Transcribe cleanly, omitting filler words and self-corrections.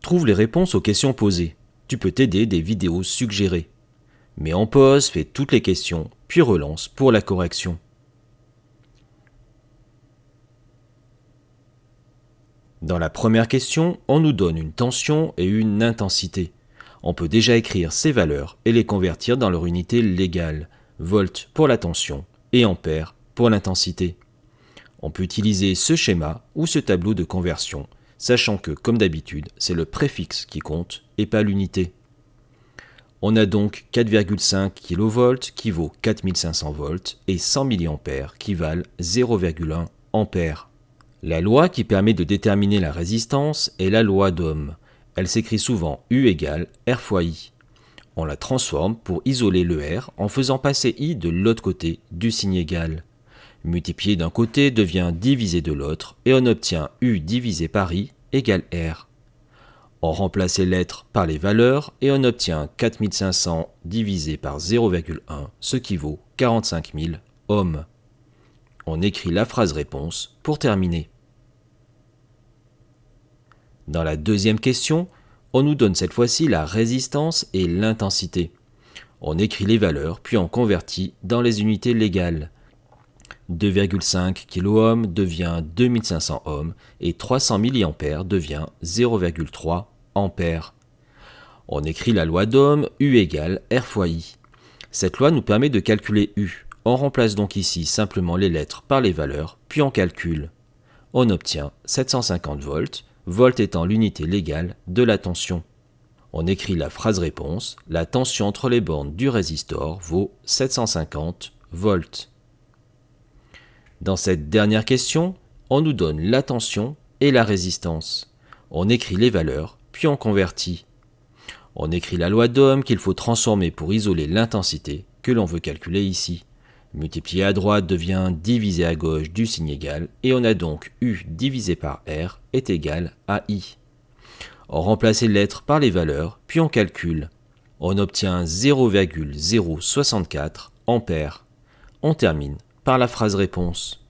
Trouve les réponses aux questions posées. Tu peux t'aider des vidéos suggérées. Mets en pause, fais toutes les questions, puis relance pour la correction. Dans la première question, on nous donne une tension et une intensité. On peut déjà écrire ces valeurs et les convertir dans leur unité légale, volt pour la tension et ampère pour l'intensité. On peut utiliser ce schéma ou ce tableau de conversion, sachant que, comme d'habitude, c'est le préfixe qui compte et pas l'unité. On a donc 4,5 kV qui vaut 4500 volts et 100 mA qui valent 0,1 ampère. La loi qui permet de déterminer la résistance est la loi d'Ohm. Elle s'écrit souvent U égale R fois I. On la transforme pour isoler le R en faisant passer I de l'autre côté du signe égal. Multiplié d'un côté devient divisé de l'autre et on obtient U divisé par I égale R. On remplace les lettres par les valeurs et on obtient 4500 divisé par 0,1, ce qui vaut 45 000 ohms. On écrit la phrase réponse pour terminer. Dans la deuxième question, on nous donne cette fois-ci la résistance et l'intensité. On écrit les valeurs puis on convertit dans les unités légales. 2,5 kΩ devient 2500 ohms et 300 mA devient 0,3 ampères. On écrit la loi d'Ohm U égale R fois I. Cette loi nous permet de calculer U. On remplace donc ici simplement les lettres par les valeurs, puis on calcule. On obtient 750 volts, volt étant l'unité légale de la tension. On écrit la phrase réponse, la tension entre les bornes du résistor vaut 750 volts. Dans cette dernière question, on nous donne la tension et la résistance. On écrit les valeurs, puis on convertit. On écrit la loi d'Ohm qu'il faut transformer pour isoler l'intensité que l'on veut calculer ici. Multiplié à droite devient divisé à gauche du signe égal et on a donc U divisé par R est égal à I. On remplace les lettres par les valeurs, puis on calcule. On obtient 0,064 ampères. On termine par la phrase réponse.